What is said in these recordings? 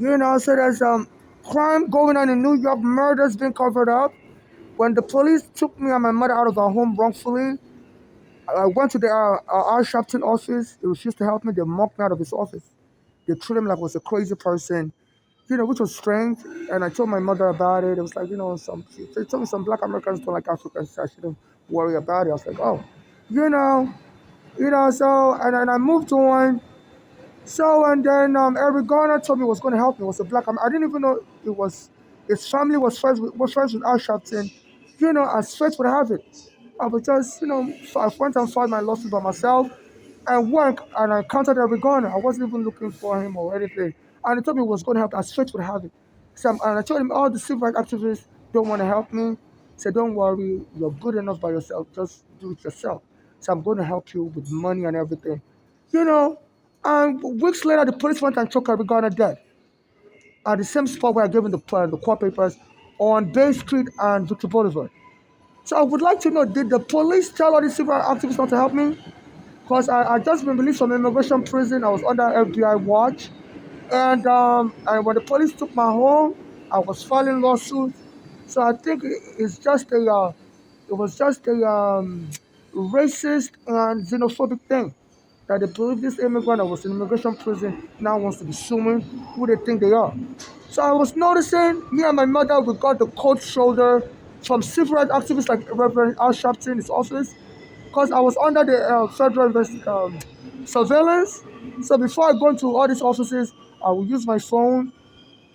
So there's crime going on in New York, murders being covered up. When the police took me and my mother out of our home wrongfully, I went to the our Shopton office. They refused to help me. They mocked me out of his office. They treated me like I was a crazy person, which was strange. And I told my mother about it. It was like, they told me some black Americans don't like Africans, so I shouldn't worry about it. I was like, oh, you know, so, and I moved on. So, and then Eric Garner told me he was going to help me. It was a black, I didn't even know his family was friends with Al Sharpton. As fate would have it. I was just, I went and filed my lawsuit by myself and work, and I counted every gun. I wasn't even looking for him or anything. And he told me he was going to help as fate would have it. And I told him all the civil rights activists don't want to help me. He said, don't worry, you're good enough by yourself. Just do it yourself. So I'm going to help you with money and everything. You know, and weeks later, the police went and took every Garner dead at the same spot where I gave him the court papers on Bay Street and Victor Boulevard. So I would like to know, did the police tell all these civil rights activists not to help me? Because I just been released from immigration prison. I was under FBI watch. And when the police took my home, I was filing lawsuits. So I think it was just a racist and xenophobic thing that they believe this immigrant that was in immigration prison now wants to be suing who they think they are. So I was noticing, me and my mother, we got the cold shoulder from civil rights activists like Reverend Al Sharpton, his office, because I was under the federal surveillance. So before I go into all these offices, I will use my phone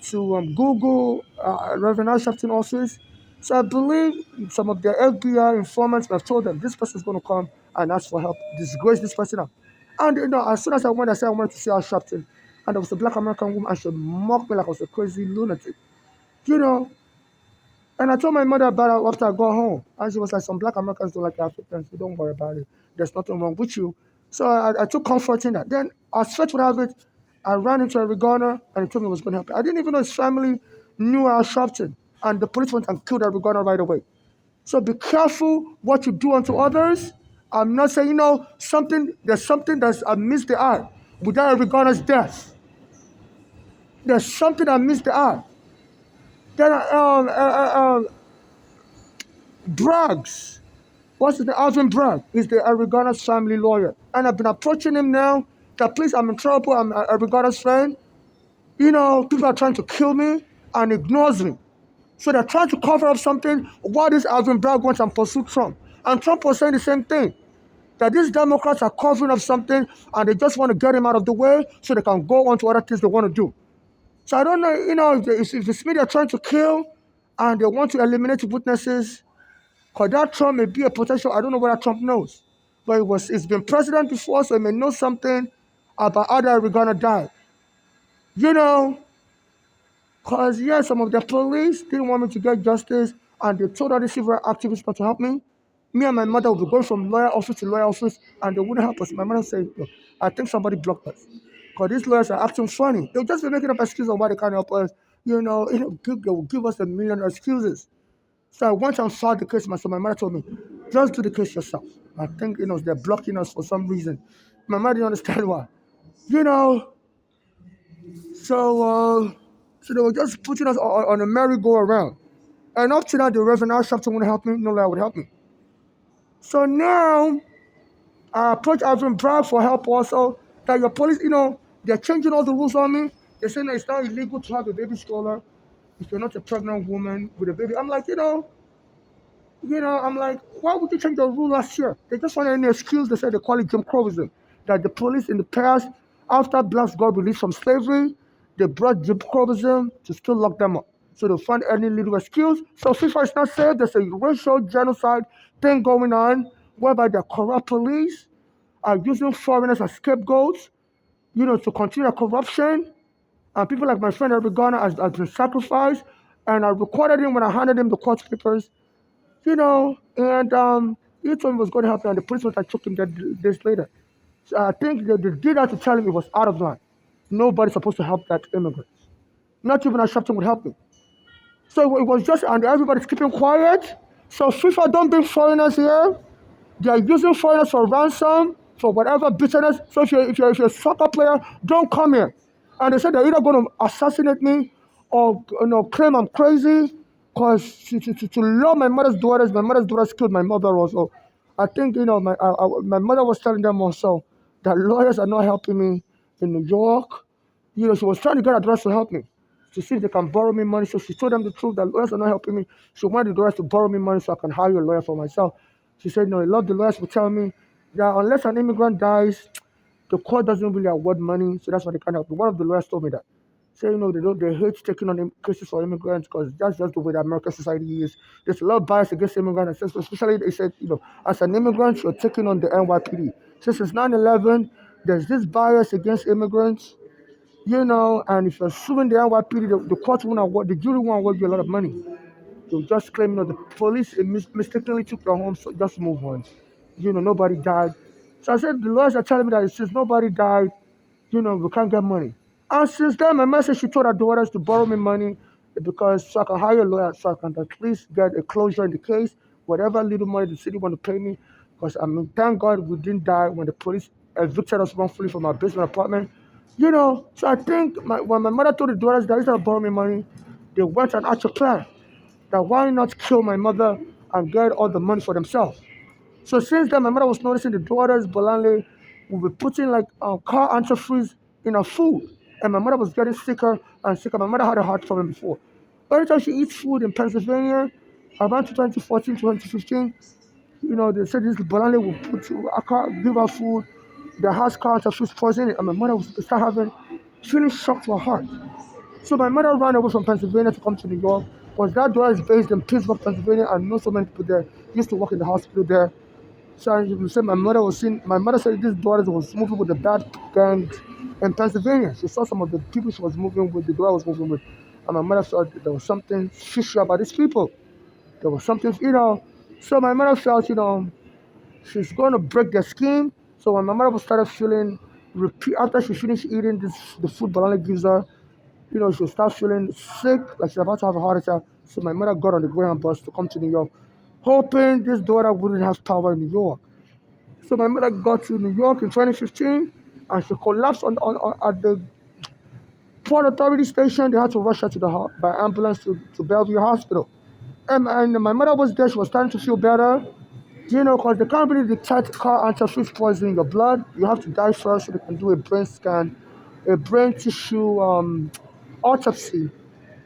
to Google Reverend Al Sharpton office. So I believe some of the FBI informants have told them this person is going to come and ask for help, disgrace this person out. And as soon as I went, I said I wanted to see Al Sharpton. And there was a black American woman, and she mocked me like I was a crazy lunatic. You know, and I told my mother about it after I got home. And she was like, some black Americans don't like Africans, so don't worry about it. There's nothing wrong with you. So I took comfort in that. Then, as fate would have it, I ran into a Garner and he told me he was going to help me. I didn't even know his family knew Al Sharpton. And the police went and killed Eric Garner right away. So be careful what you do unto others. I'm not saying, there's something that's amidst the eye without Eric Garner's death. There's something amidst the eye. Then Braggs. What's his name? Alvin Bragg is the Arigona's family lawyer. And I've been approaching him now that please, I'm in trouble. I'm Arigona's friend. People are trying to kill me and ignores me. So they're trying to cover up something. Why does Alvin Bragg wants and pursue Trump? And Trump was saying the same thing. That these Democrats are covering up something and they just want to get him out of the way so they can go on to other things they want to do. So I don't know, if it's me they're trying to kill and they want to eliminate witnesses, because that Trump may be a potential, I don't know what Trump knows. But he's been president before, so he may know something about how that we're gonna die. You know, because yeah, some of the police didn't want me to get justice and they told all the civil rights activists not to help me. Me and my mother would be going from lawyer office to lawyer office and they wouldn't help us. My mother said, look, I think somebody blocked us. Because these lawyers are acting funny. They'll just be making up excuses on why they can't help us. They will give us a million excuses. So I went and filed the case myself. My mother told me, just do the case yourself. I think, they're blocking us for some reason. My mother didn't understand why. You know, so so they were just putting us on a merry-go-round. And up to that, the Reverend Al Sharpton wouldn't help me. No lawyer would help me. So now, I approached Alvin Bragg for help also. That your police, they're changing all the rules on me. They're saying that it's now illegal to have a baby stroller if you're not a pregnant woman with a baby. I'm like, I'm like, why would you change the rule last year? They just wanted any excuse. They said they call it Jim Crowism. That the police in the past, after blacks got released from slavery, they brought Jim Crowism to still lock them up. So they find any little excuse. So FIFA is not safe. There's a racial genocide thing going on, whereby the corrupt police are using foreigners as scapegoats, to continue the corruption. And people like my friend Eric Garner has been sacrificed. And I recorded him when I handed him the court papers and he told me he was going to help me, and the police was like took him days later. So I think they did that to tell him it was out of line. Nobody's supposed to help that immigrant. Not even a Sharpton would help me. So it was just, and everybody's keeping quiet. So FIFA don't bring foreigners here. They are using foreigners for ransom, for whatever bitterness. So if you're a soccer player, don't come here. And they said they're either going to assassinate me or claim I'm crazy because to lure my mother's daughters killed my mother also. I think my mother was telling them also that lawyers are not helping me in New York. She was trying to get address to help me to see if they can borrow me money. So she told them the truth that lawyers are not helping me. She wanted the lawyers to borrow me money so I can hire a lawyer for myself. She said, no, a lot of the lawyers will tell me that unless an immigrant dies, the court doesn't really award money, so that's why they can't help me. One of the lawyers told me that. Say, they hate taking on cases for immigrants because that's just the way that American society is. There's a lot of bias against immigrants, especially they said, as an immigrant, you're taking on the NYPD. So since 9/11, there's this bias against immigrants, and if you're suing the NYPD, the court won't award, the jury won't award you a lot of money. They'll just claim, the police mistakenly took your home, so just move on. Nobody died. So I said, the lawyers are telling me that since nobody died, we can't get money. And since then, my message, she told her daughters to borrow me money because so I can hire a lawyer so I can at least get a closure in the case, whatever little money the city want to pay me. Because thank God we didn't die when the police evicted us wrongfully from our basement apartment. So I think when my mother told the daughters that instead of borrow me money, they went and hatched a plan that why not kill my mother and get all the money for themselves. So since then, my mother was noticing the daughters, Bolanle, will be putting like car antifreeze in her food. And my mother was getting sicker and sicker. My mother had a heart problem before. Every time she eats food in Pennsylvania, around 2014, 2015, they said this Bolanle will give her food, the house car antifreeze poison it. And my mother was start feeling shocked to her heart. So my mother ran away from Pennsylvania to come to New York because that daughter is based in Pittsburgh, Pennsylvania, and know so many people there. Used to work in the hospital there. So you said my mother said this daughter was moving with the bad gang in Pennsylvania. She saw some of the people she was moving with, the daughter was moving with. And my mother felt that there was something fishy about these people. There was something. So my mother felt, she's going to break the scheme. So when my mother started feeling, after she finished eating the food Banana gives her, she'll start feeling sick, like she's about to have a heart attack. So my mother got on the Greyhound bus to come to New York, hoping this daughter wouldn't have power in New York. So my mother got to New York in 2015, and she collapsed at the Port Authority station. They had to rush her to by ambulance to Bellevue Hospital. And my mother was there. She was starting to feel better. Because they can't really detect car antifreeze poison in your blood. You have to die first so they can do a brain scan, a brain tissue autopsy.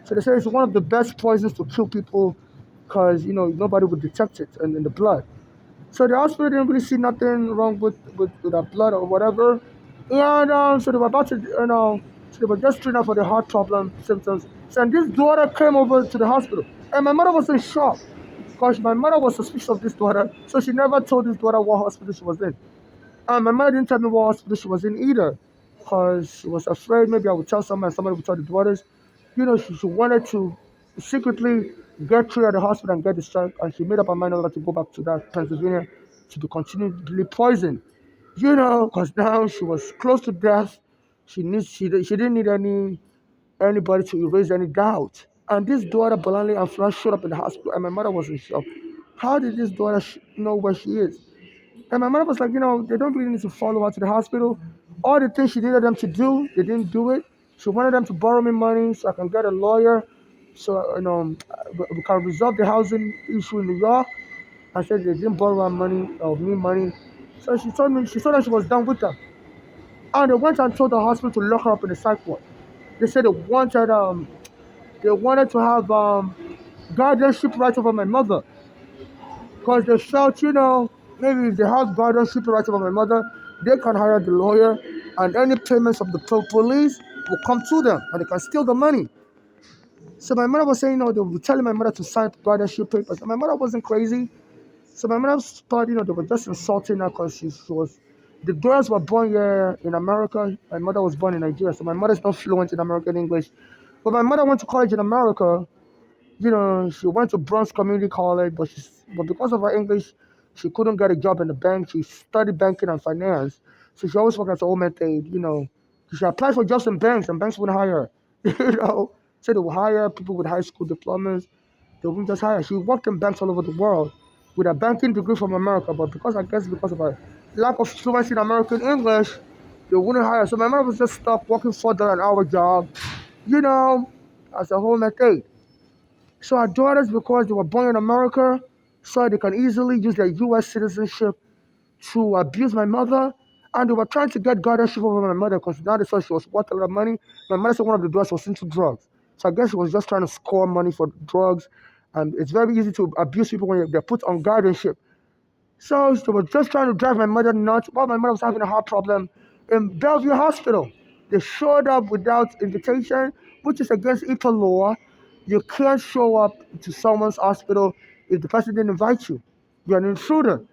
So they say it's one of the best poisons to kill people because, nobody would detect it in the blood. So the hospital didn't really see nothing wrong with her blood or whatever. And so they were about to, so they were just treating her for the heart problem symptoms. So and this daughter came over to the hospital. And my mother was in shock because my mother was suspicious of this daughter. So she never told this daughter what hospital she was in. And my mother didn't tell me what hospital she was in either because she was afraid maybe I would tell someone and somebody would tell the daughters. She wanted to secretly get through at the hospital and get discharged, and she made up her mind to go back to that Pennsylvania to be continually poisoned. Because now she was close to death. She didn't need anybody to erase any doubt. And this daughter, Bolanle and Flash, showed up in the hospital, and my mother was in shock. How did this daughter know where she is? And my mother was like, they don't really need to follow her to the hospital. All the things she needed them to do, they didn't do it. She wanted them to borrow me money so I can get a lawyer, so we can resolve the housing issue in New York. I said they didn't borrow her money or me money. So she told that she was done with them. And they went and told the hospital to lock her up in the psych ward. They said they wanted to have guardianship rights over my mother. Because they felt, maybe if they have guardianship rights over my mother, they can hire the lawyer and any payments of the police will come to them and they can steal the money. So my mother was saying, they were telling my mother to sign guardianship papers. And my mother wasn't crazy. So my mother thought, they were just insulting her because the girls were born here in America. My mother was born in Nigeria. So my mother's not fluent in American English. But my mother went to college in America. She went to Bronx Community College, but because of her English, she couldn't get a job in the bank. She studied banking and finance, so she always worked as a home aide. She applied for jobs in banks, and banks wouldn't hire her. So they would hire people with high school diplomas. They wouldn't just hire her. She worked in banks all over the world with a banking degree from America, but because of her lack of fluency in American English, They wouldn't hire. So my mother was just stuck working $4 an hour job, you know, as a homemade aide. So our daughters, because they were born in America, so they can easily use their U.S. citizenship to abuse my mother. And they were trying to get guardianship over my mother because now they saw she was worth a lot of money. My mother said one of the daughters was into drugs. So I guess she was just trying to score money for drugs. And it's very easy to abuse people when they're put on guardianship. So they were just trying to drive my mother nuts while my mother was having a heart problem in Bellevue Hospital. They showed up without invitation, which is against IPA law. You can't show up to someone's hospital if the person didn't invite you. You're an intruder.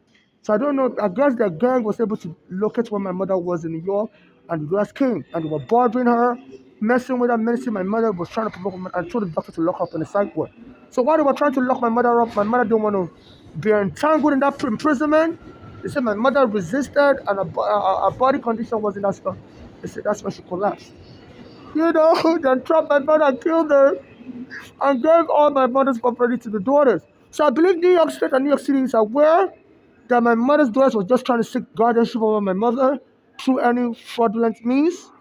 So I don't know. I guess the gang was able to locate where my mother was in New York, and the guys came and they were bothering her, messing with her, menacing my mother, was trying to provoke her, and told the doctor to lock her up in the psych ward. So while they were trying to lock my mother up, my mother didn't want to be entangled in that imprisonment. They said my mother resisted and her body condition wasn't that strong. They said that's when she collapsed. Then trapped my mother and killed her and gave all my mother's property to the daughters. So I believe New York State and New York City is aware that my mother's daughters was just trying to seek guardianship over my mother through any fraudulent means,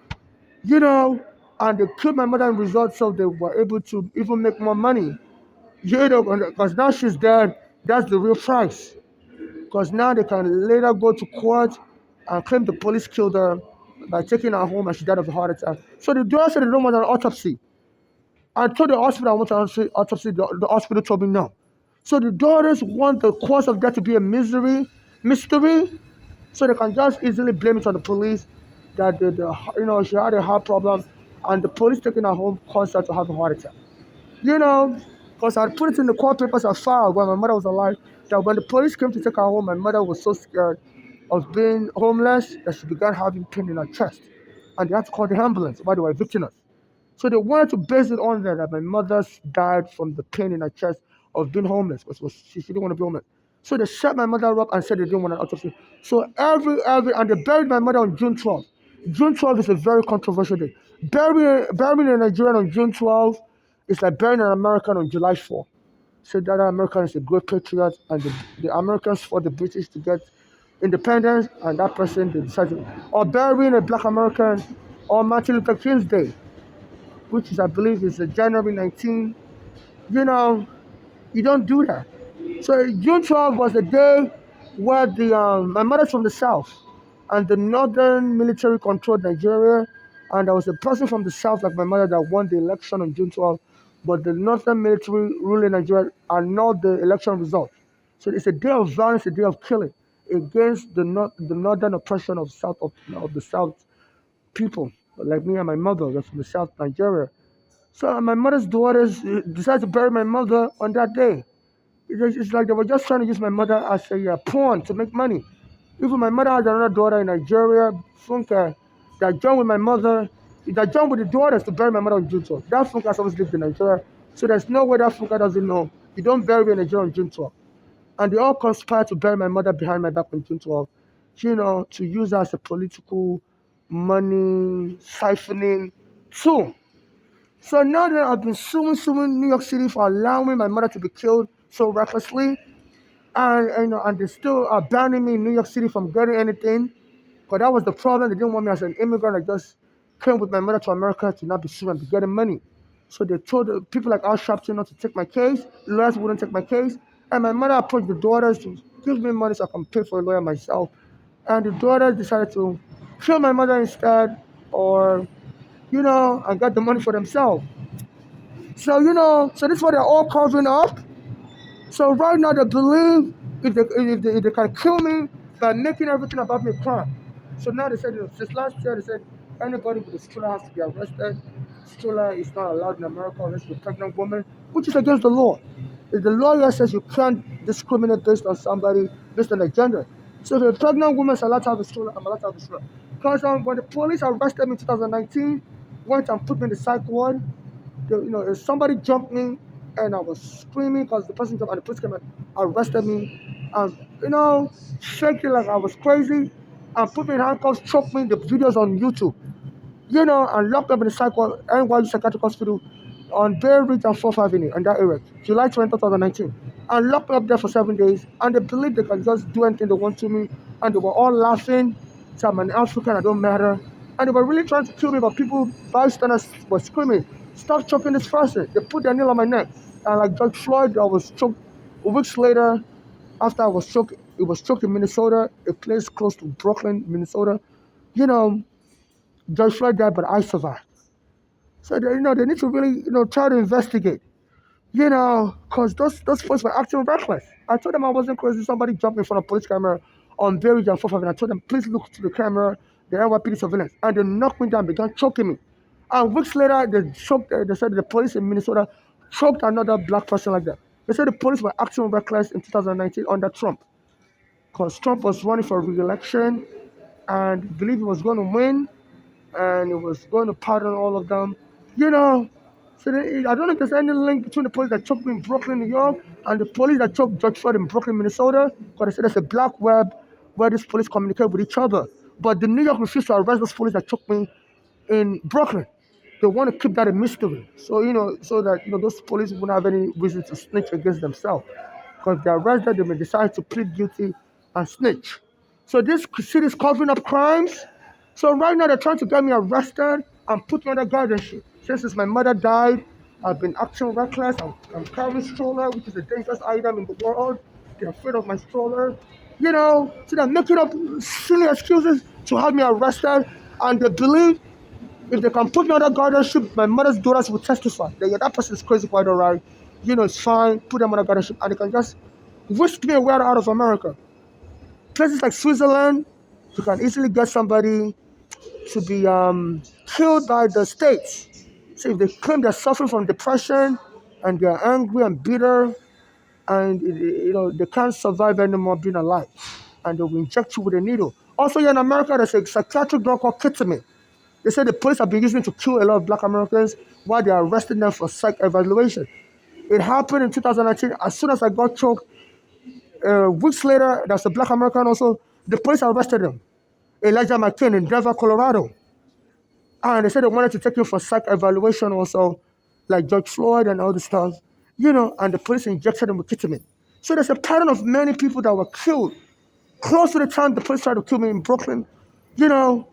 you know, and they killed my mother in result so they were able to even make more money. Because now she's dead, that's the real price. Because now they can later go to court and claim the police killed her by taking her home and she died of a heart attack. So the daughter said they don't want an autopsy. I told the hospital I want an autopsy. The hospital told me no. So the daughters want the cause of death to be a mystery, so they can just easily blame it on the police that she had a heart problem, and the police taking her home caused her to have a heart attack. Because I put it in the court papers I filed when my mother was alive, that when the police came to take her home, my mother was so scared of being homeless that she began having pain in her chest. And they had to call the ambulance while they were evicting us. So they wanted to base it on that my mother died from the pain in her chest of being homeless, because she didn't want to be homeless. So they shut my mother up and said they didn't want an autopsy. So and they buried my mother on June 12th. June 12th is a very controversial day. Burying a Nigerian on June 12th is like burying an American on July 4th. So that American is a great patriot, and the Americans fought the British to get independence, and that person they decided, or burying a black American on Martin Luther King's Day, which is I believe is January 19. You don't do that. So June 12 was the day where my mother's from the south, and the northern military controlled Nigeria, and there was a person from the south like my mother that won the election on June 12, but the northern military ruling Nigeria annulled the election result. So it's a day of violence, a day of killing against the northern oppression of the south people, like me and my mother, that's from the south Nigeria. So my mother's daughters decided to bury my mother on that day. It's like they were just trying to use my mother as a pawn to make money. Even my mother has another daughter in Nigeria, Funke, that joined with my mother, that joined with the daughters to bury my mother on June 12th. That Funke has always lived in Nigeria, so there's no way that Funke doesn't know. You don't bury me in Nigeria on June 12th. And they all conspired to bury my mother behind my back on June 12th, to use her as a political money siphoning tool. So now that I've been suing New York City for allowing my mother to be killed so recklessly, and they still are banning me in New York City from getting anything, because that was the problem. They didn't want me as an immigrant. I just came with my mother to America to not be sued and be getting money. So they told the people like Al Sharpton not to take my case. Lawyers wouldn't take my case, and my mother approached the daughters to give me money so I can pay for a lawyer myself. And the daughters decided to kill my mother instead, or and got the money for themselves. So this is what they're all covering up. So right now they believe if they can kill me by making everything about me a crime. So now they said, since last year they said anybody with a stroller has to be arrested. Stroller is not allowed in America unless you're a pregnant woman, which is against the law. If the lawyer says you can't discriminate based on somebody based on their gender. So if a pregnant woman is allowed to have a stroller, I'm allowed to have a stroller. Because when the police arrested me in 2019, went and put me in the psych ward, if somebody jumped me and I was screaming because the person jumped and the police came and arrested me, and shaking like I was crazy, and put me in handcuffs, choked me. The videos on YouTube, and locked up in the psych ward, NYU Psychiatric Hospital on Bay Ridge and 4th Avenue in that area, July 20, 2019, and locked me up there for 7 days. And they believe they can just do anything they want to me, and they were all laughing, So I'm an African, I don't matter. And they were really trying to kill me, but people, bystanders, were screaming, "Stop choking this person!" They put their nail on my neck. And like George Floyd, I was choked. Weeks later, after I was choked, it was choked in Minnesota, a place close to Brooklyn, Minnesota. You know, George Floyd died, but I survived. So they need to really, try to investigate. Because those folks were acting reckless. I told them I wasn't crazy. Somebody jumped in front of a police camera on Berry and 4th Avenue. I told them, please look to the camera, the NYPD surveillance. And they knocked me down, began choking me. And weeks later, they said the police in Minnesota choked another black person like that. They said the police were acting reckless in 2019 under Trump. Because Trump was running for re-election and believed he was going to win and he was going to pardon all of them. You know, I don't know if there's any link between the police that choked me in Brooklyn, New York, and the police that choked George Floyd in Brooklyn, Minnesota, because they said there's a black web where these police communicate with each other. But the New York refused to arrest those police that choked me in Brooklyn. They want to keep that a mystery. So, so that, those police wouldn't have any reason to snitch against themselves. Because if they're arrested, they may decide to plead guilty and snitch. So this city is covering up crimes. So right now they're trying to get me arrested and put me under guardianship. Since my mother died, I've been acting reckless. I'm carrying stroller, which is a dangerous item in the world. They're afraid of my stroller. So they're making up silly excuses to have me arrested. And they believe if they can put me under guardianship, my mother's daughters will testify. That, yeah, that person is crazy, quite all right. It's fine. Put them under guardianship. And they can just whisk me away out of America. Places like Switzerland, you can easily get somebody to be killed by the states. So if they claim they're suffering from depression and they're angry and bitter and they can't survive anymore being alive, and they will inject you with a needle. Also here in America, there's a psychiatric drug called ketamine. They say the police have been using it to kill a lot of black Americans while they're arresting them for psych evaluation. It happened in 2019. As soon as I got choked, weeks later, there's a black American also. The police arrested him, Elijah McCain in Denver, Colorado. And they said they wanted to take him for psych evaluation also, like George Floyd and all this stuff, and the police injected him with ketamine. So there's a pattern of many people that were killed close to the time the police tried to kill me in Brooklyn, and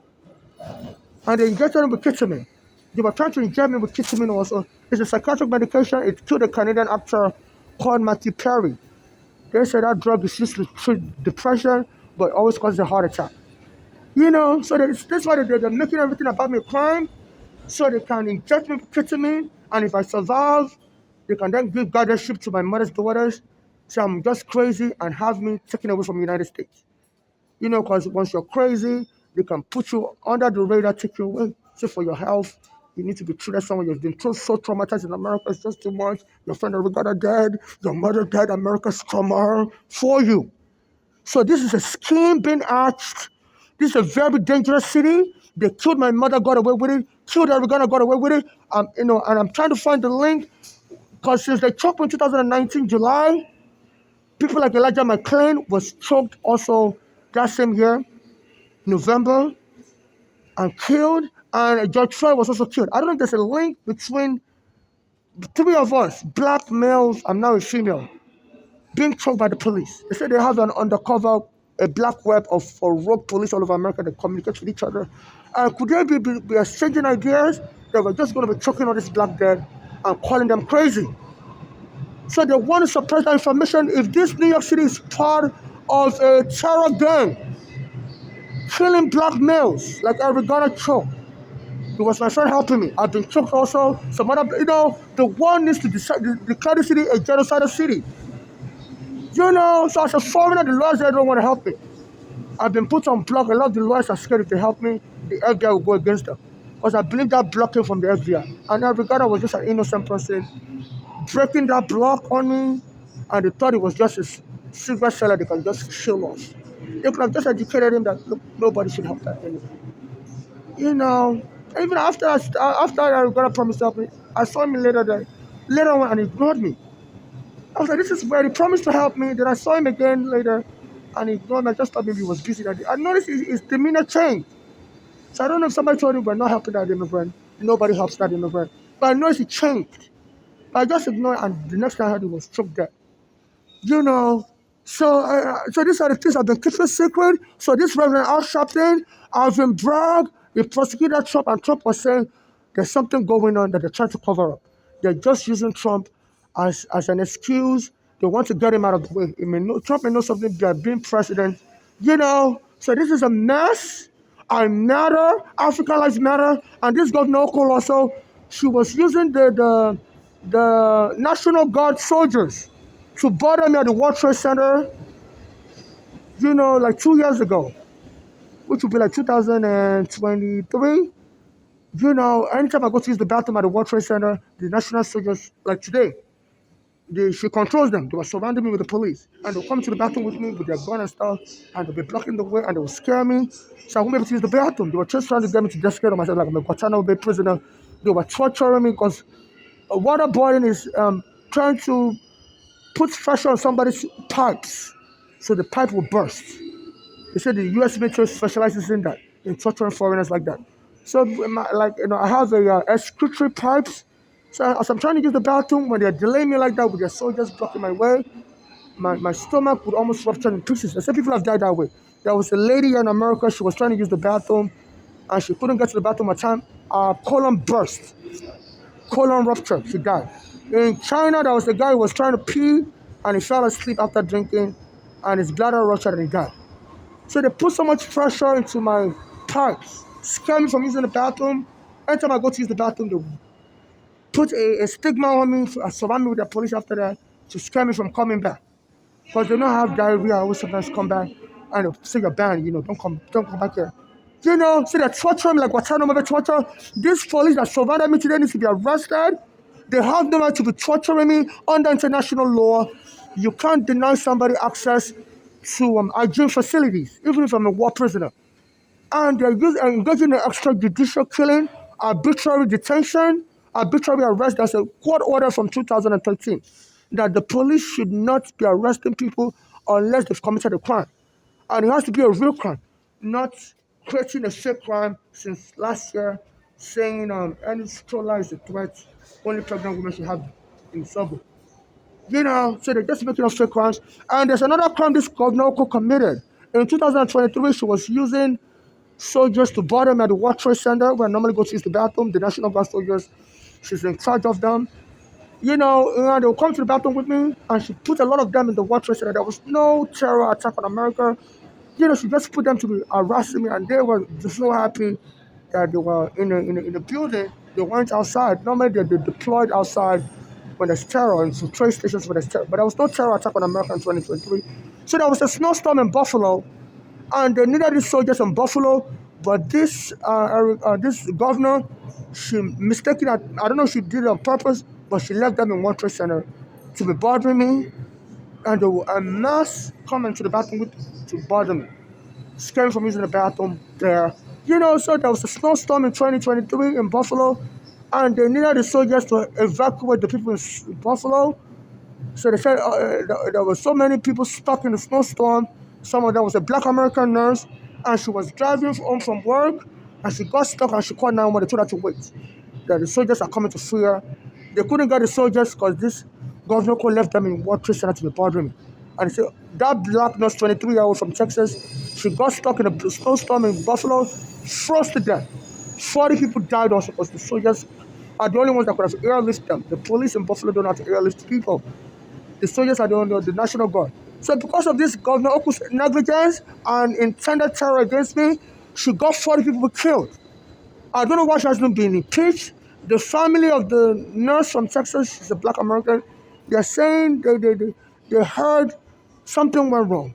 they injected him with ketamine. They were trying to inject me with ketamine also. It's a psychiatric medication. It killed a Canadian actor called Matthew Perry. They said that drug is used to treat depression, but always causes a heart attack. So that's why they're making everything about me a crime, so they can inject me with ketamine, and if I survive, they can then give guardianship to my mother's daughters, say I'm just crazy, and have me taken away from the United States. Because once you're crazy, they can put you under the radar, take you away. So for your health, you need to be treated as someone you've been so traumatized in America. It's just too much. Your friend Ricardo dead, your mother dead, America's trauma for you. So this is a scheme being hatched. This is a very dangerous city. They killed my mother, got away with it. Killed Oregano, got away with it. And I'm trying to find the link because since they choked me in 2019 July, people like Elijah McClain was choked also that same year, November, and killed. And George Floyd was also killed. I don't know if there's a link between the three of us, black males, I'm now a female, being choked by the police. They say they have an undercover, a black web of rogue police all over America that communicate with each other. Could they be exchanging ideas that we're just going to be choking all this black dead and calling them crazy? So they want to suppress that information. If this New York City is part of a terror gang, killing black males like Oregano choked. It was my friend helping me. I've been choked also. Some other, the one needs to declare the city a genocidal city. So as a foreigner, the lawyers there don't want to help me. I've been put on block. A lot of the lawyers are scared if they help me, the FBI will go against them. Because I believe that block came from the FBI. And Oregano was just an innocent person breaking that block on me, and they thought it was just a silver seller they can just kill us. They could have just educated him that look, nobody should help that anyway. Even after I got a promise to help me, I saw him later on and he ignored me. I was like, this is where he promised to help me. Then I saw him again later and he ignored me. I just thought maybe he was busy that day. I noticed his demeanor changed. So I don't know if somebody told him we're not helping that immigrant. Nobody helps that immigrant. But I noticed he changed. I just ignored it, and the next time I heard he was struck dead. So these are the things I've been keeping secret. So this Reverend Al Sharpton, Alvin Bragg, the prosecutor Trump, and Trump was saying there's something going on that they're trying to cover up. They're just using Trump as an excuse. They want to get him out of the way. Trump may know something by being president. So this is a mess. I matter. Africa lives matter. And this Governor Okolo also, she was using the National Guard soldiers to bother me at the World Trade Center, like 2 years ago, which would be like 2023. Anytime I go to use the bathroom at the World Trade Center, the national soldiers, like today, she controls them. They were surrounding me with the police. And they'll come to the bathroom with me with their gun and stuff, and they'll be blocking the way, and they will scare me. So I won't be able to use the bathroom. They were just trying to get me to just on myself like I'm a Guantanamo Bay prisoner. They were torturing me because waterboarding is trying to put pressure on somebody's pipes so the pipe will burst. They said the U.S. military specializes in that, in torturing foreigners like that. So, I have a excretory pipes. So as I'm trying to use the bathroom, when they're delaying me like that with their soldiers blocking my way, my stomach would almost rupture in pieces. I said people have died that way. There was a lady in America, she was trying to use the bathroom, and she couldn't get to the bathroom at time. Colon burst, colon rupture, she died. In China, there was a guy who was trying to pee, and he fell asleep after drinking, and his bladder ruptured and he died. So they put so much pressure into my pipes, scare me from using the bathroom. Anytime I go to use the bathroom, they put a stigma on me, surround me with the police after that to scare me from coming back. Because they know I have diarrhea, I always sometimes come back and they'll say you're banned, don't come back here. So they're torturing me like Guantanamo Bay torture. These police that surrounded me today need to be arrested. They have the right to be torturing me under international law. You can't deny somebody access to hygiene facilities, even if I'm a war prisoner. And they're engaging in extrajudicial killing, arbitrary detention, arbitrary arrest. There's a court order from 2013 that the police should not be arresting people unless they've committed a crime. And it has to be a real crime, not creating a fake crime since last year, saying any stroller is a threat, only pregnant women should have in the subway. So they're just making up fake crimes. And there's another crime this Governor Oko committed. In 2023, she was using soldiers to bother me at the World Trade Center, where I normally go to use the bathroom. The National Guard soldiers, she's in charge of them. And they'll come to the bathroom with me, and she put a lot of them in the World Trade Center. There was no terror attack on America. She just put them to be harassing me, and they were just so happy that they were in the building. They weren't outside. Normally, they're deployed outside when there's terror, and so train stations when there's terror. But there was no terror attack on America in 2023. So there was a snowstorm in Buffalo, and they needed these soldiers in Buffalo, but this governor, she mistaken, I don't know if she did it on purpose, but she left them in World Trade Center to be bothering me, and they were en masse coming to the bathroom to bother me, scaring from using the bathroom there. So there was a snowstorm in 2023 in Buffalo, and they needed the soldiers to evacuate the people in Buffalo. So they said there were so many people stuck in the snowstorm. Some of them was a black American nurse, and she was driving home from work, and she got stuck, and she called 911. They told her to wait, that the soldiers are coming to free her. They couldn't get the soldiers because this governor left them in World Trade Center to be bothering me. And so that black nurse, 23-year-old from Texas, she got stuck in a snowstorm in Buffalo, froze to death. 40 people died also because the soldiers are the only ones that could have airlifted them. The police in Buffalo don't know how to airlift people. The soldiers are the National Guard. So because of this Governor Oku's negligence and intended terror against me, she got 40 people killed. I don't know why she hasn't been impeached. The family of the nurse from Texas, she's a black American, they're saying they heard something went wrong.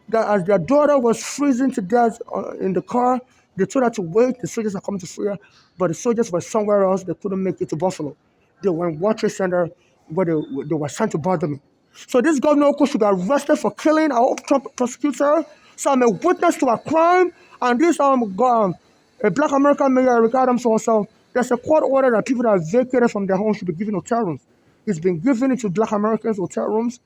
That as their daughter was freezing to death in the car, they told her to wait. The soldiers are coming to free her, but the soldiers were somewhere else. They couldn't make it to Buffalo. They were in World Trade Center where they were sent to bother me. So this Governor Oko should be arrested for killing. I hope Trump prosecutes her. So I'm a witness to a crime, and this a black American mayor, Eric Adams, also, there's a court order that people that are vacated from their homes should be given hotel rooms. It's been given to black Americans hotel rooms.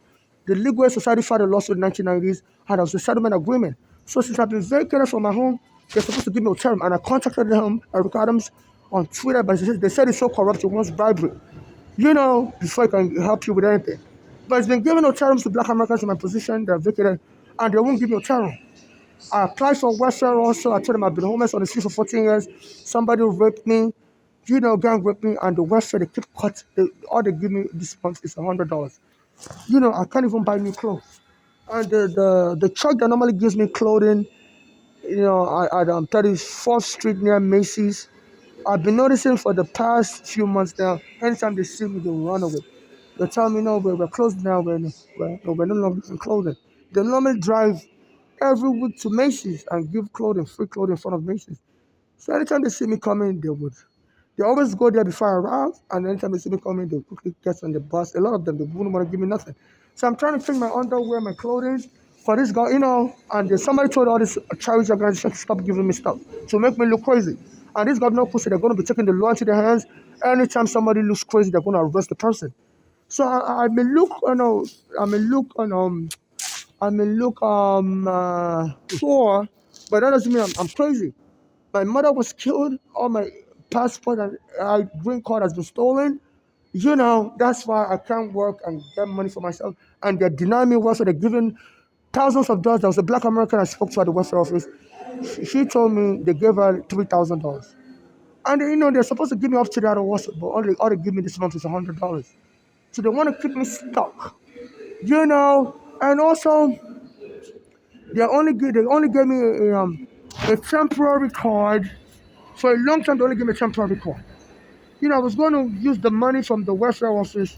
The Legal Aid Society filed a lawsuit in the 1990s, and there was a settlement agreement. So since I've been vacated from my home, they're supposed to give me hotel room, and I contacted them, Eric Adams, on Twitter, but they said it's so corrupt, it wants bribery. Before it can help you with anything. But it's been giving hotel rooms to black Americans in my position. They're vacated, and they won't give me a hotel room. I applied for welfare also. I told them I've been homeless on the street for 14 years. Somebody raped me, gang raped me, and the welfare they keep cut. All they give me this month is $100. I can't even buy new clothes. And the truck that normally gives me clothing, at 34th Street near Macy's, I've been noticing for the past few months now, anytime they see me, they will run away. They tell me, no, we're closed now, we're no longer giving clothing. They normally drive every week to Macy's and give free clothing in front of Macy's. So anytime they see me coming, they always go there before I arrive, and anytime they see me coming, they quickly get on the bus. A lot of them, they wouldn't want to give me nothing. So I'm trying to change my underwear, my clothing for this guy, and then somebody told all this charity organization to stop giving me stuff to make me look crazy. And this governor said they're going to be taking the law into their hands. Anytime somebody looks crazy, they're going to arrest the person. So I may look, I may look, I may look poor, but that doesn't mean I'm crazy. My mother was killed. All my passport and green card has been stolen. That's why I can't work and get money for myself. And they're denying me work, so they're giving thousands of dollars. There was a black American I spoke to at the welfare office. She told me they gave her $3,000. And they're supposed to give me up to that also, but all they give me this month is $100. So they want to keep me stuck. And also they only gave me a temporary card. For a long time, they only gave me a temporary card. I was going to use the money from the welfare office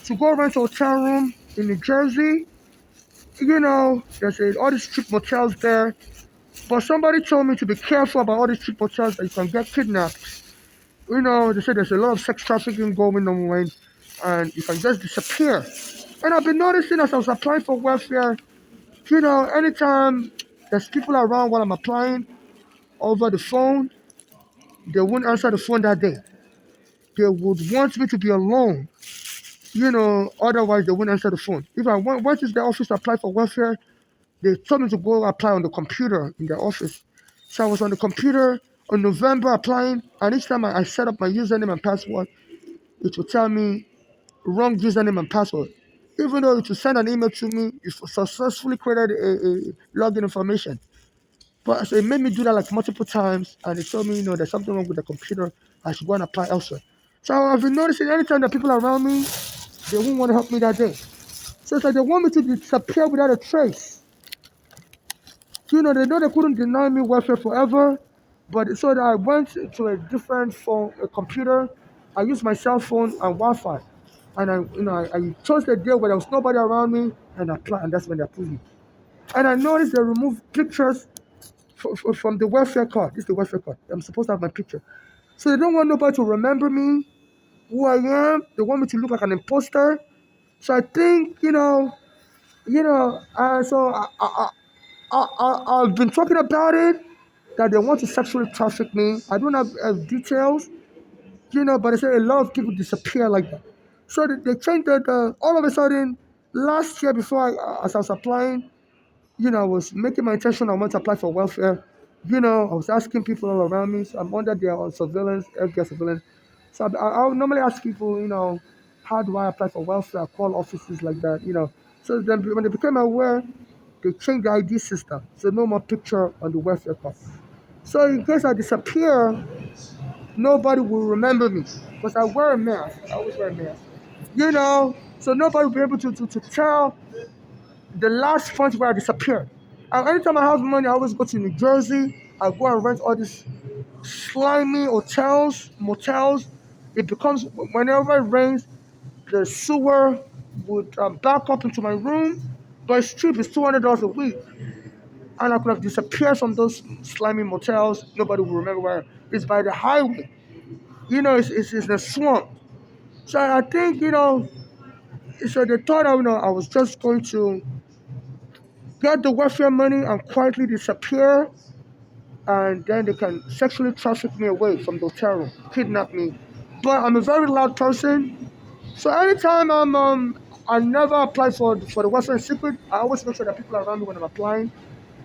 to go rent a hotel room in New Jersey. There's all these cheap motels there. But somebody told me to be careful about all these cheap motels that you can get kidnapped. They said there's a lot of sex trafficking going on, and you can just disappear. And I've been noticing as I was applying for welfare, anytime there's people around while I'm applying over the phone, they won't answer the phone that day. They would want me to be alone. Otherwise they wouldn't answer the phone. If I went to the office to apply for welfare, they told me to go apply on the computer in their office. So I was on the computer on November applying, and each time I set up my username and password, it would tell me wrong username and password. Even though it would send an email to me, you successfully created a login information. But so it made me do that like multiple times, and it told me, there's something wrong with the computer. I should go and apply elsewhere. So I've been noticing anytime that people around me, they won't want to help me that day. So it's like they want me to disappear without a trace. They know they couldn't deny me welfare forever, but so that I went to a different phone, a computer. I used my cell phone and Wi-Fi, and I chose the day where there was nobody around me, and I applied, and that's when they approved me. And I noticed they removed pictures from the welfare card. This is the welfare card. I'm supposed to have my picture. So they don't want nobody to remember me, who I am. They want me to look like an imposter. So I think, so I've been talking about it, that they want to sexually traffic me. I don't have details, but they say a lot of people disappear like that. So they changed that all of a sudden, last year as I was applying, I was making my intention I want to apply for welfare. I was asking people all around me. So I'm under their surveillance, FBI surveillance. So I would normally ask people, how do I apply for welfare? I call offices like that, So then when they became aware, they changed the ID system. So no more picture on the welfare card. So in case I disappear, nobody will remember me. Because I wear a mask. I always wear a mask. So nobody will be able to tell the last point where I disappeared. And anytime I have money, I always go to New Jersey. I go and rent all these slimy motels. It becomes, whenever it rains, the sewer would back up into my room. But it's cheap, it's $200 a week. And I could have disappeared from those slimy motels. Nobody will remember where. It's by the highway. It's in a swamp. So I think, so they thought I was just going to get the welfare money and quietly disappear, and then they can sexually traffic me away from the hotel room, kidnap me. But I'm a very loud person, so anytime I never apply for the welfare secret. I always make sure that people are around me when I'm applying,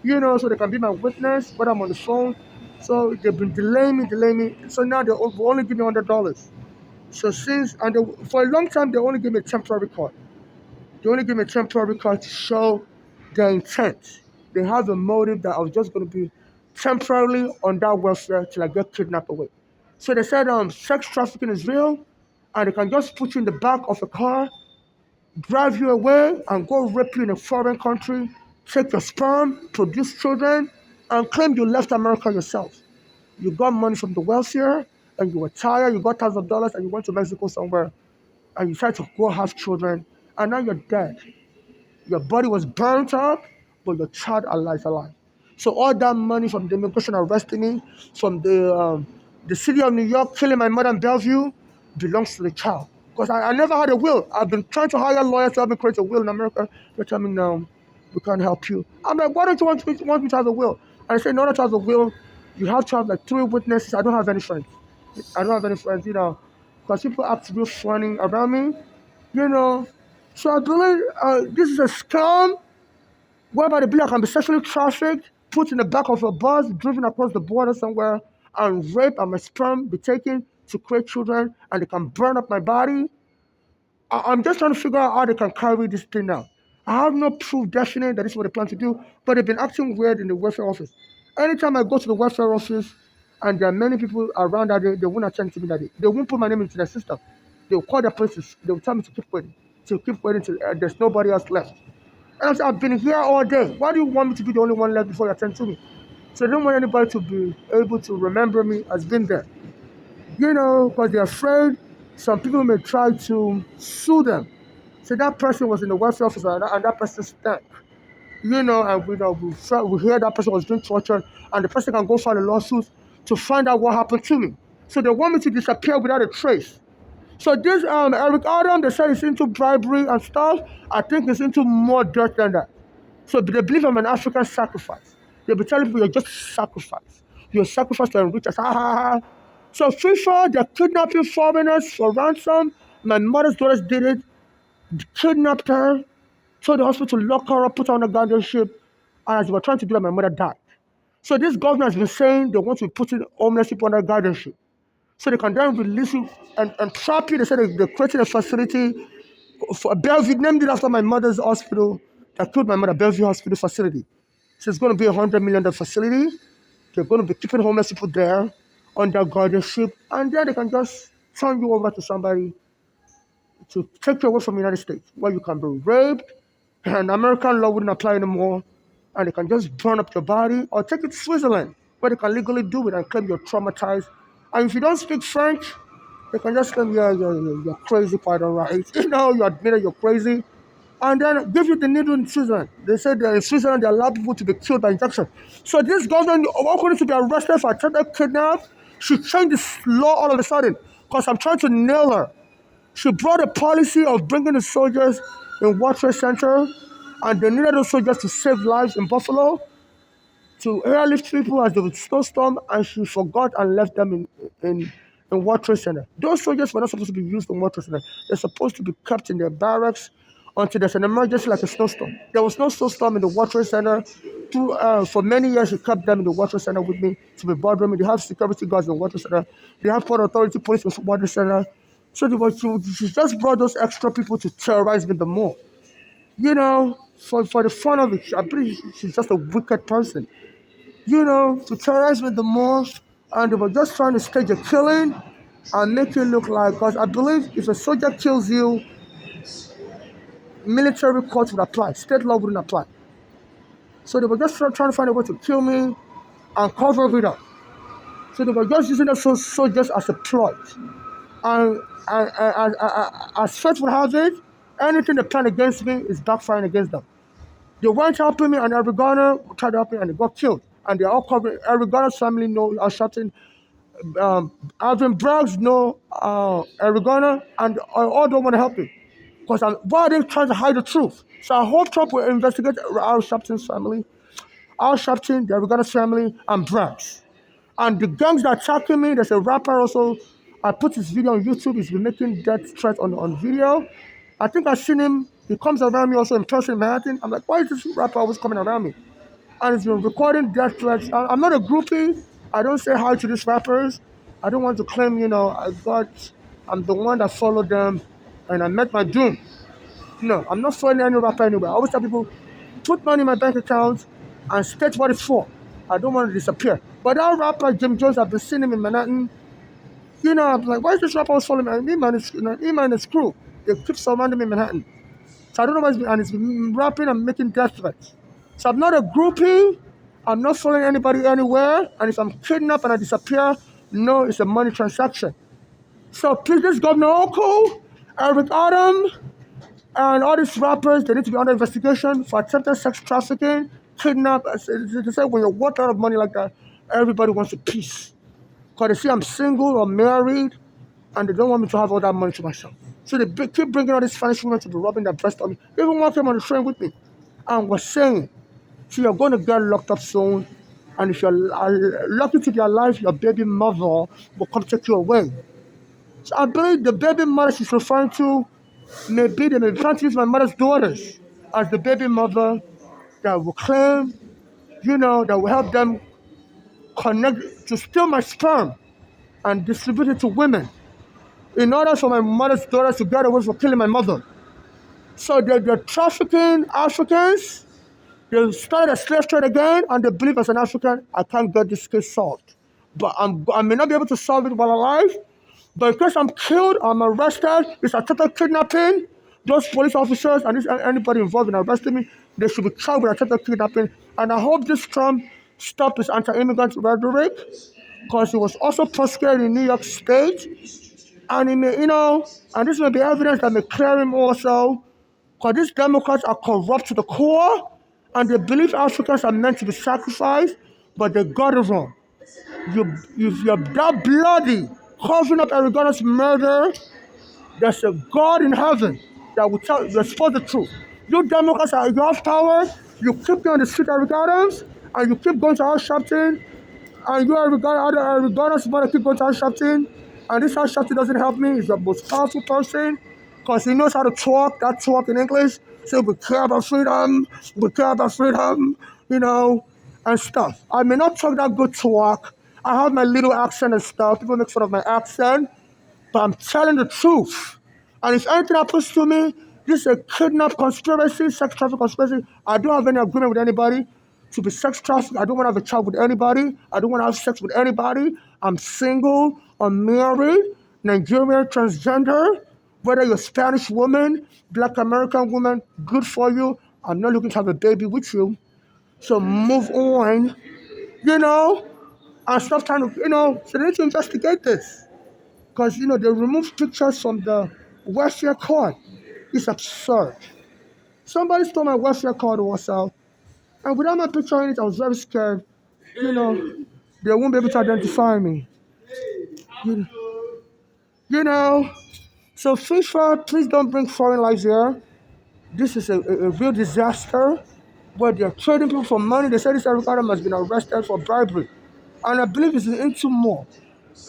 so they can be my witness when I'm on the phone. So they've been delaying me. So now they will only give me $100. So for a long time they only give me a temporary card. They only give me a temporary card to show their intent. They have a motive that I was just going to be temporarily on that welfare till I get kidnapped away. So they said sex trafficking is real, and they can just put you in the back of a car, drive you away, and go rape you in a foreign country, take your sperm, produce children, and claim you left America yourself. You got money from the welfare, and you were tired, you got thousands of dollars, and you went to Mexico somewhere, and you tried to go have children, and now you're dead. Your body was burnt up, but your child alive alive. So all that money from the immigration arresting me, from the city of New York killing my mother in Bellevue, belongs to the child. Because I never had a will. I've been trying to hire lawyers to help me create a will in America. They tell me, no, we can't help you. I'm like, why don't you want me to have a will? And I say, in order to have a will, you have to have like 3 witnesses. I don't have any friends. I don't have any friends, because people act real funny around me, you know. So I believe this is a scam whereby the black can be sexually trafficked, put in the back of a bus, driven across the border somewhere, and raped, and my sperm be taken to create children, and they can burn up my body. I'm just trying to figure out how they can carry this thing out. I have no proof definite that this is what they plan to do, but they've been acting weird in the welfare office. Anytime I go to the welfare office, and there are many people around that day, they won't attend to me that day. They won't put my name into the system. They'll call the police. They'll tell me to keep waiting till there's nobody else left. And I said, I've been here all day. Why do you want me to be the only one left before you attend to me? So they don't want anybody to be able to remember me as being there. Because they're afraid some people may try to sue them. So that person was in the welfare office and that person stank. And we hear that person was being tortured, and the person can go file a lawsuit to find out what happened to me. So they want me to disappear without a trace. So this Eric Adam, they said he's into bribery and stuff. I think he's into more dirt than that. So they believe I'm an African sacrifice. They'll be telling people you're just sacrifice. You're a sacrifice to enrich us. Ha ha ha. So FIFA, they're kidnapping foreigners for ransom. My mother's daughters did it. Kidnapped her, told the hospital to lock her up, put her on a guardianship. And as they were trying to do that, my mother died. So this government has been saying they want to put homeless people under guardianship. So they can then release you and trap you. They said they're creating a facility for Bellevue, named it after my mother's hospital that killed my mother, Bellevue Hospital Facility. So it's going to be $100 million facility. They're going to be keeping homeless people there under guardianship, and then they can just turn you over to somebody to take you away from the United States, where you can be raped, and American law wouldn't apply anymore, and they can just burn up your body, or take it to Switzerland, where they can legally do it and claim you're traumatized. And if you don't speak French, they can just claim you're crazy, pardon, right? You admit that you're crazy, and then give you the needle in Switzerland. They said that in Switzerland they allow people to be killed by injection. So this government, according to be arrested for attempted kidnap, she changed this law all of a sudden, because I'm trying to nail her. She brought a policy of bringing the soldiers in World Trade Center, and they needed those soldiers to save lives in Buffalo, to airlift people as there was a snowstorm, and she forgot and left them in World Trade Center. Those soldiers were not supposed to be used in World Trade Center. They're supposed to be kept in their barracks until there's an emergency like a snowstorm. There was no snowstorm in the World Trade Center. For many years, she kept them in the World Trade Center with me to be bothering me. They have security guards in the World Trade Center. They have Port Authority police in the World Trade Center. So she just brought those extra people to terrorize me the more. For the fun of it, I believe she's just a wicked person. To terrorize me the more, and they were just trying to stage a killing and make it look like, because I believe if a soldier kills you, military court would apply, state law wouldn't apply. So they were just trying to find a way to kill me and cover it up. So they were just using the soldiers as a plot. And as fate would have it, anything they plan against me is backfiring against them. They weren't helping me, and Eric Garner tried to help me, and they got killed. And they're all covering. Eric Garner's family know shouting. Alvin Braggs know Eric Garner, and I all don't want to help him. Because why are they trying to hide the truth? So I hope Trump will investigate Al Sharpton's family, Al Sharpton, the Eric Garner's family, and Braggs. And the gangs that are attacking me, there's a rapper also. I put his video on YouTube. He's been making death threats on video. I think I've seen him. He comes around me also in person in Manhattan. I'm like, why is this rapper always coming around me? And he's been recording death threats. I'm not a groupie. I don't say hi to these rappers. I don't want to claim, I'm the one that followed them, and I met my doom. No, I'm not following any rapper anywhere. I always tell people, put money in my bank account and state what it's for. I don't want to disappear. But that rapper, Jim Jones, I've been seeing him in Manhattan. I'm like, why is this rapper always following me? Me man is crew. They keep surrounding me in Manhattan. So I don't know why and he's been rapping and making death threats. So I'm not a groupie. I'm not following anybody anywhere. And if I'm kidnapped and I disappear, no, it's a money transaction. So please, this Governor Oko, Eric Adam, and all these rappers, they need to be under investigation for attempted sex trafficking, kidnap. They say when you worth a lot of money like that, everybody wants a piece. Because they see I'm single or married, and they don't want me to have all that money to myself. So they keep bringing all these financial women to be rubbing their breast on me. Even one came on the train with me and was saying, so you're going to get locked up soon, and if you're lucky to be alive, your baby mother will come take you away. So I believe the baby mother she's referring to they may be trying to use my mother's daughters as the baby mother that will claim, that will help them connect to steal my sperm and distribute it to women in order for my mother's daughters to get away from killing my mother. So they're trafficking Africans. They started a slave trade again, and they believe as an African, I can't get this case solved. But I may not be able to solve it while alive, but because I'm killed, I'm arrested, it's a total kidnapping. Those police officers and anybody involved in arresting me, they should be charged with a total kidnapping. And I hope this Trump stop his anti-immigrant rhetoric, because he was also prosecuted in New York State. And he may, and this may be evidence that may clear him also, because these Democrats are corrupt to the core, and they believe Africans are meant to be sacrificed, but they got it wrong. If you're that bloody, covering up Arigona's murder, there's a God in heaven that will expose the truth. You Democrats are you have power, you keep me on the street Arigonas, and you keep going to our Shopton, and you Arigona's mother keep going to our Shopton, and this house Shopton doesn't help me. He's the most powerful person, because he knows how to talk in English. So we care about freedom, and stuff. I may not talk that good talk. I have my little accent and stuff. People make fun of my accent, but I'm telling the truth. And if anything happens to me, this is a kidnap conspiracy, sex trafficking conspiracy. I don't have any agreement with anybody to be sex trafficked. I don't want to have a child with anybody. I don't want to have sex with anybody. I'm single, I'm married, Nigerian, transgender. Whether you're a Spanish woman, Black American woman, good for you. I'm not looking to have a baby with you. So move on, and stop trying to, so they need to investigate this. Because, they remove pictures from the welfare card. It's absurd. Somebody stole my welfare card also, and without my picture in it, I was very scared. You know, they won't be able to identify me. You, you know, so FIFA, please don't bring foreign lives here. This is a real disaster where they're trading people for money. They say this Ricardo has been arrested for bribery. And I believe it's into more.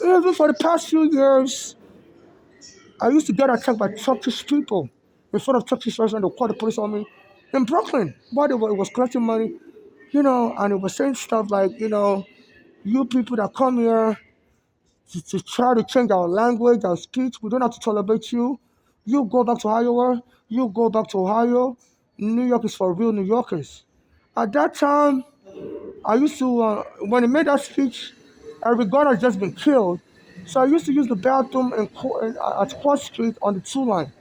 Even for the past few years, I used to get attacked by Turkish people in front of Turkish restaurant. They called the police on me in Brooklyn while it was collecting money, and it was saying stuff like, you people that come here to try to change our language, our speech, we don't have to tolerate you. You go back to Iowa, you go back to Ohio. New York is for real New Yorkers. At that time, I used to, when he made that speech, Eric Garner had just been killed. So I used to use the bathroom at Court Street on the 2 line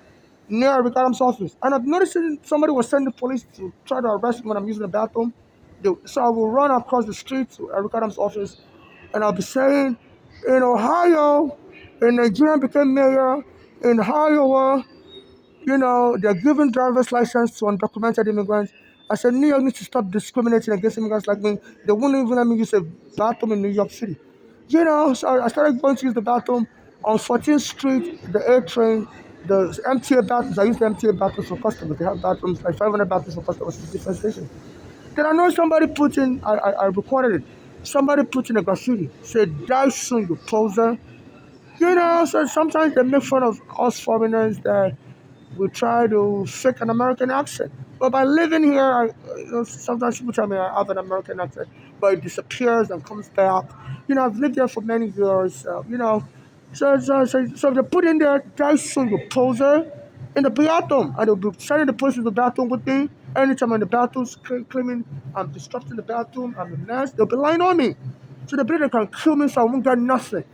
near Eric Adams' office. And I've noticed that somebody was sending the police to try to arrest me when I'm using the bathroom. So I will run across the street to Eric Adams' office, and I'll be saying, in Ohio, a Nigerian became mayor. In Iowa, they're giving driver's license to undocumented immigrants. I said, New York needs to stop discriminating against immigrants like me. They wouldn't even let me use a bathroom in New York City. So I started going to use the bathroom on 14th Street, the A train, the MTA bathrooms. I use the MTA bathrooms for customers. They have bathrooms, like 500 bathrooms for customers at different stations. Then I know somebody put in, I recorded it, somebody put in a graffiti, said, die soon, you poser. So sometimes they make fun of us foreigners that we try to fake an American accent. But by living here, sometimes people tell me I have an American accent, but it disappears and comes back. I've lived there for many years. So they put in there, die soon, you poser. in the bathroom, and they'll be sending the police to the bathroom with me. Anytime I'm in the bathroom, claiming I'm disrupting the bathroom, I'm a nurse, they'll be lying on me. So they believe they can kill me so I won't get nothing.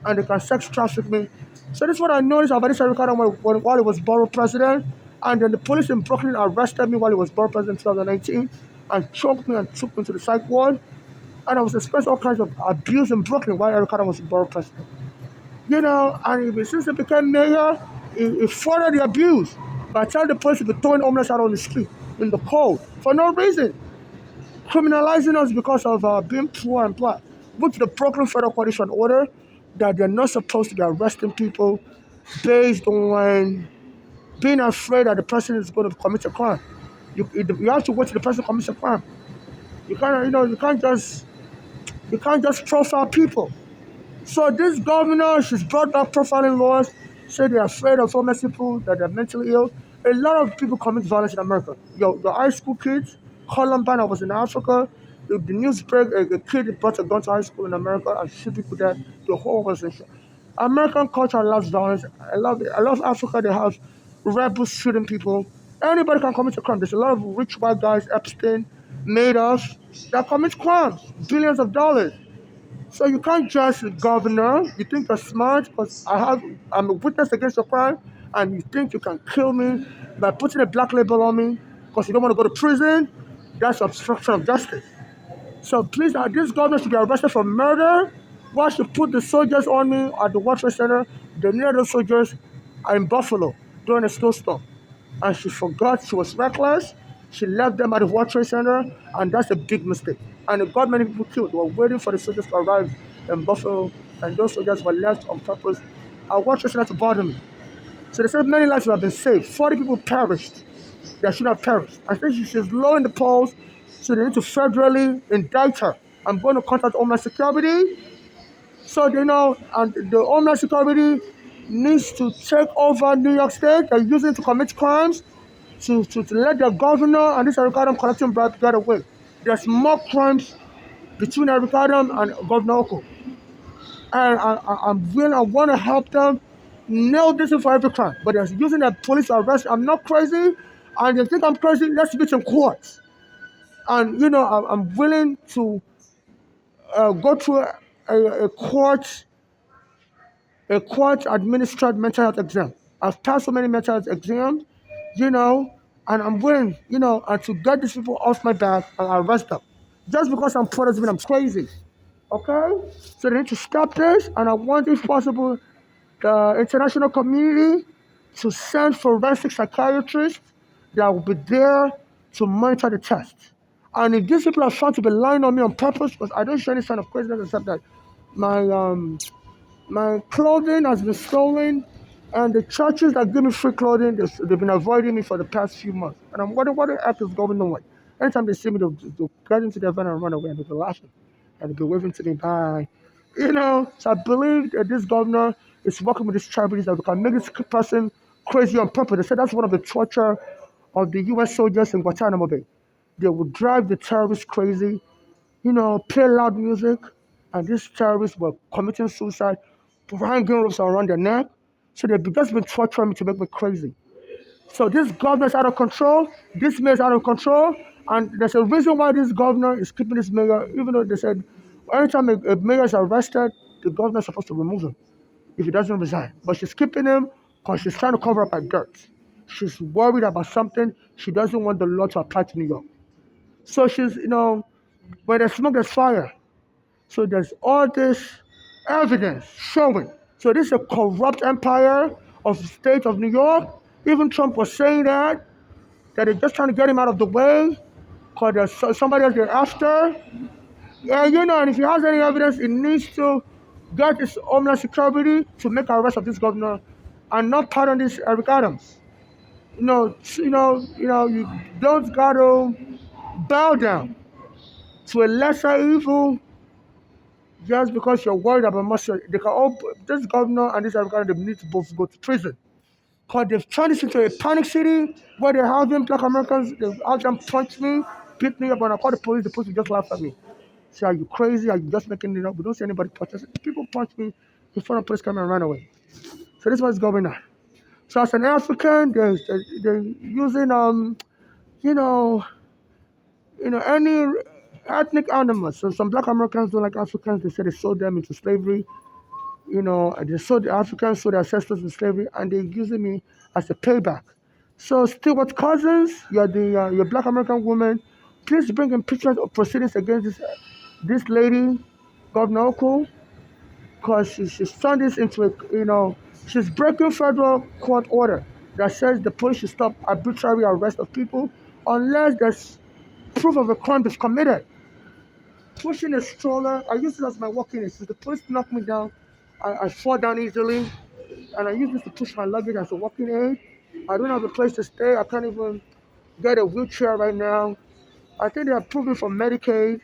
And they can sex traffic me. So this is what I noticed about this Ricardo while he was borough president. And then the police in Brooklyn arrested me while he was borough president in 2019 and choked me and took me to the psych ward. And I was experiencing all kinds of abuse in Brooklyn while Ricardo was borough president. And since he became mayor, he furthered the abuse by telling the police to be throwing homeless out on the street in the cold for no reason, criminalizing us because of being poor and black. Which the Brooklyn Federal Court issued an order that they're not supposed to be arresting people based on being afraid that the person is going to commit a crime. You have to wait till the person commits a crime. You can't just profile people. So this governor, she's brought back profiling laws, say they're afraid of homeless people, that they're mentally ill. A lot of people commit violence in America. Your high school kids, Columbine, I was in Africa. The news break, a kid brought a gun to high school in America and shoot people there. The whole organization. American culture loves violence. I love it. I love Africa. They have rebels shooting people. Anybody can commit a crime. There's a lot of rich white guys, Epstein, Madoff, that commit crimes, billions of dollars. So you can't judge the governor. You think you're smart because I'm a witness against a crime, and you think you can kill me by putting a black label on me because you don't want to go to prison. That's obstruction of justice. So please, this governor should be arrested for murder. Why should put the soldiers on me at the World Trade Center? The near those soldiers are in Buffalo during a snowstorm, and she forgot she was reckless. She left them at the World Trade Center, and that's a big mistake. And it got many people killed. They were waiting for the soldiers to arrive in Buffalo, and those soldiers were left on purpose at World Trade Center to bother me. So they said many lives have been saved. 40 people perished that should have perished. I think she's low in the polls, so they need to federally indict her. I'm going to contact Homeland Security. So, and the Homeland Security needs to take over New York State. They're using it to commit crimes, to let the governor and this Eric Adam collecting bribes get away. There's more crimes between Eric Adam and Governor Oko. And I want to help them nail this for every crime. But they're using the police to arrest. I'm not crazy. And they think I'm crazy. Let's meet in court. And, I'm willing to go through a court administered mental health exam. I've passed so many mental health exams, and I'm willing, and to get these people off my back and arrest them. Just because I'm poor doesn't mean I'm crazy. Okay? So they need to stop this, and I want, if possible, the international community to send forensic psychiatrists that will be there to monitor the test. And if these people are found to be lying on me on purpose, because I don't show any sign of craziness except that my clothing has been stolen, and the churches that give me free clothing, they've been avoiding me for the past few months. And I'm wondering what the heck is going on. Anytime they see me, they'll get into their van and run away, and they'll be laughing, and they'll be waving to me, bye. So I believe that this governor is working with these charities that we can make this person crazy on purpose. They said that's one of the torture of the U.S. soldiers in Guantanamo Bay. They would drive the terrorists crazy, play loud music, and these terrorists were committing suicide, hanging ropes around their neck. So they've just been torturing me to make me crazy. So this governor is out of control. This mayor is out of control. And there's a reason why this governor is keeping this mayor, even though they said anytime a mayor is arrested, the governor is supposed to remove him if he doesn't resign. But she's keeping him because she's trying to cover up her dirt. She's worried about something. She doesn't want the law to apply to New York. So she's, when there's smoke, there's fire. So there's all this evidence showing. So this is a corrupt empire of the state of New York. Even Trump was saying that they're just trying to get him out of the way because there's somebody else they're after. And if he has any evidence, he needs to get his Homeland Security to make an arrest of this governor and not pardon this Eric Adams. You don't gotta bow down to a lesser evil just because you're worried about mustard. This governor and this Eric Adams, they need to both go to prison. Because they've turned this into a panic city where they have them, black Americans, they've had them punch me, beat me up, and I call the police will just laugh at me. Say, are you crazy? Are you just making it up? We don't see anybody punch us. People punch me in front of police camera and run away. So this is what's going on. So as an African, they're using you know any ethnic animals. So some Black Americans don't like Africans. They say they sold them into slavery. And they sold the Africans, sold their ancestors in slavery, and they're using me as a payback. So, Stewart Cousins, you're Black American woman. Please bring in pictures of proceedings against this lady, Governor Oko, because she's turned this into she's breaking federal court order that says the police should stop arbitrary arrest of people unless there's proof of a crime that's committed. Pushing a stroller, I use it as my walking aid. Since the police knocked me down, I fall down easily, and I use this to push my luggage as a walking aid. I don't have a place to stay. I can't even get a wheelchair right now. I think they approved me for Medicaid,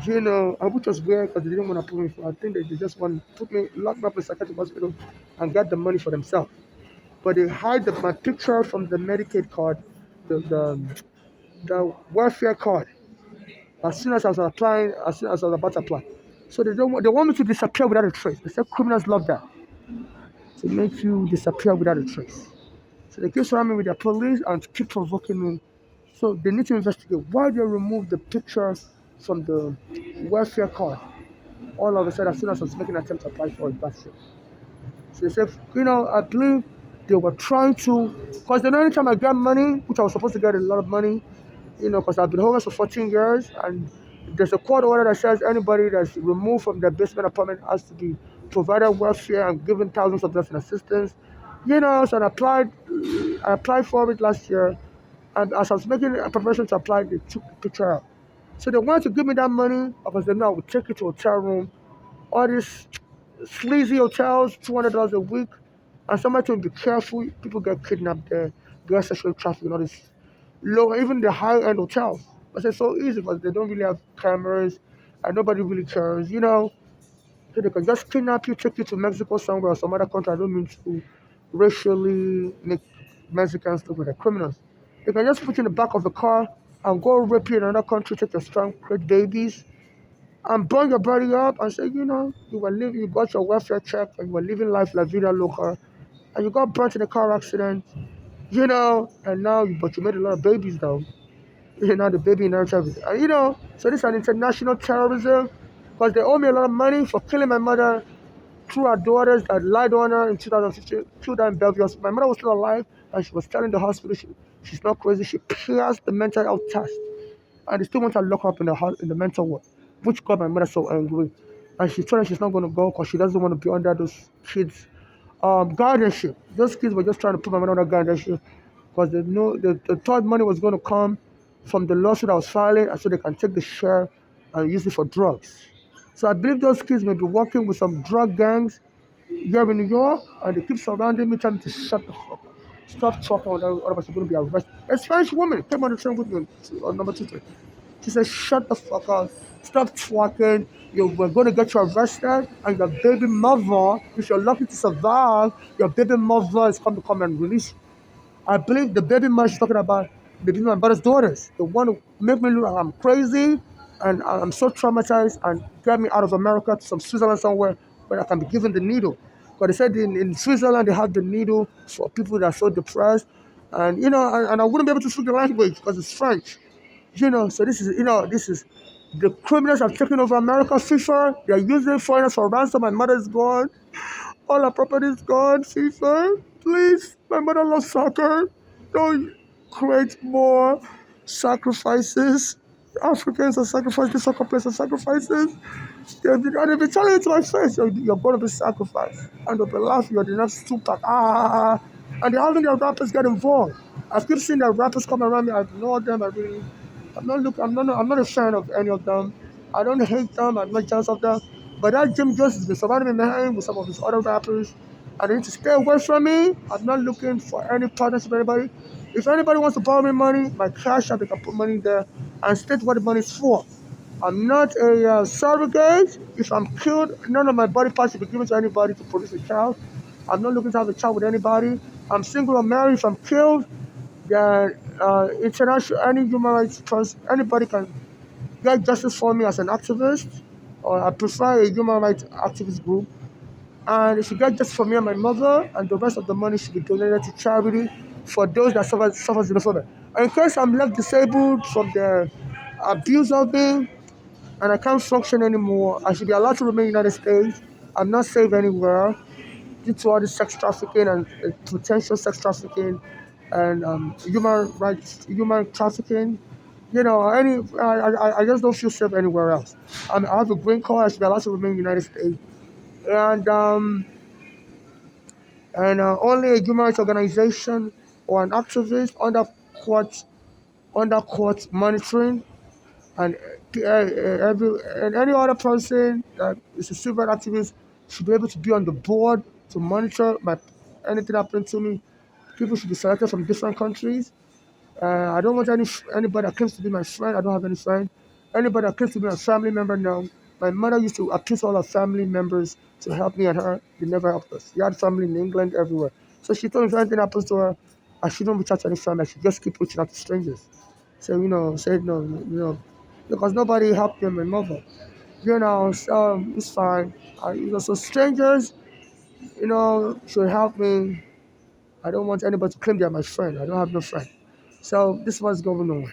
which was weird because they didn't want to approve me for. I think they just want to lock me up in a psychiatric hospital and get the money for themselves. But they hide my picture from the Medicaid card, the welfare card. As soon as I was about to apply. So they want me to disappear without a trace. They say criminals love that, to make you disappear without a trace. So they keep surrounding me with their police and keep provoking me. So they need to investigate why they removed the picture from the welfare card. All of a sudden, as soon as I was making an attempt to apply for it, that's it. So they said, I believe they were trying to, because they know anytime I get money, which I was supposed to get a lot of money, because I've been homeless for 14 years, and there's a court order that says anybody that's removed from their basement apartment has to be provided welfare and given thousands of dollars in assistance. So I applied for it last year, and as I was making a preparation to apply, they took the picture out. So they wanted to give me that money because they know I would take it to a hotel room, all these sleazy hotels, $200 a week, and somebody to be careful. People get kidnapped there, get sexual trafficking, all this low, even the high-end hotels. But it's so easy because they don't really have cameras and nobody really cares, So they can just kidnap you, take you to Mexico somewhere or some other country. I don't mean to racially make Mexicans look like they're criminals. They can just put you in the back of the car and go rape you in another country, take your strong, create babies, and burn your body up and say, you got your welfare check and you were living life la vida loca, and you got burnt in a car accident, and but you made a lot of babies though. Now the baby inherits everything. And so this is an international terrorism because they owe me a lot of money for killing my mother through her daughters that lied on her in 2015, killed her in Bellevue Hospital. My mother was still alive and she was telling the hospital she's not crazy. She passed the mental health test and they still want to lock her up in the mental ward, which got my mother so angry. And she told her she's not going to go because she doesn't want to be under those kids' guardianship. Those kids were just trying to put my mother under guardianship because they know the thought money was going to come from the lawsuit I was filing, and so they can take the share and use it for drugs. So I believe those kids may be working with some drug gangs here in New York, and they keep surrounding me, telling me to shut the fuck up. Stop talking, otherwise you're going to be arrested. A Spanish woman came on the train with me on number 2. She said, shut the fuck up. Stop twerking. We're going to get you arrested, and your baby mother, if you're lucky to survive, your baby mother is going to come and release you. I believe the baby mother she's talking about, maybe my brother's daughters. They want to make me look like I'm crazy, and I'm so traumatized, and get me out of America to some Switzerland somewhere where I can be given the needle. Because they said in Switzerland they have the needle for people that are so depressed, and I wouldn't be able to speak the language because it's French. So this is the criminals have taken over America. FIFA, they're using foreigners for ransom. My mother is gone. All our property is gone. FIFA, please. My mother loves soccer. Don't create more sacrifices. Africans are sacrificing. The soccer players are sacrifices. They've been telling it to my face. You're going to be sacrificed. And they'll be laughing. You're the next Tupac. And they're having their rappers get involved. I keep seeing their rappers come around me. I ignore them. I'm not a fan of any of them. I don't hate them. I'm not jealous of them. But that Jim Jones has been surrounding me behind with some of his other rappers. And they need to stay away from me. I'm not looking for any partnership with anybody. If anybody wants to borrow me money, my cash app, they can put money there and state what the money is for. I'm not a surrogate. If I'm killed, none of my body parts should be given to anybody to produce a child. I'm not looking to have a child with anybody. I'm single or married. If I'm killed, then international, any human rights trust, anybody can get justice for me as an activist. Or I prefer a human rights activist group. and it should get just for me and my mother, and the rest of the money should be donated to charity for those that suffers xenophobia. And in case I'm left disabled from the abuse of me and I can't function anymore, I should be allowed to remain in the United States. I'm not safe anywhere due to all this sex trafficking and potential sex trafficking and human rights, human trafficking. I just don't feel safe anywhere else. I have a green card. I should be allowed to remain in the United States, and only a human rights organization or an activist court under court monitoring and any other person that is a civil activist should be able to be on the board to monitor my anything happening to me. People should be selected from different countries. I don't want anybody that claims to be my friend. I don't have any friend. Anybody that claims to be my family member, no. My mother used to accuse all her family members to help me and her. They never helped us. She had family in England, everywhere. So she told me if anything happens to her, I shouldn't reach out to any family. I should just keep reaching out to strangers. So, said no, because nobody helped me and my mother. So it's fine. So strangers, should help me. I don't want anybody to claim they're my friend. I don't have no friend. So this was going on.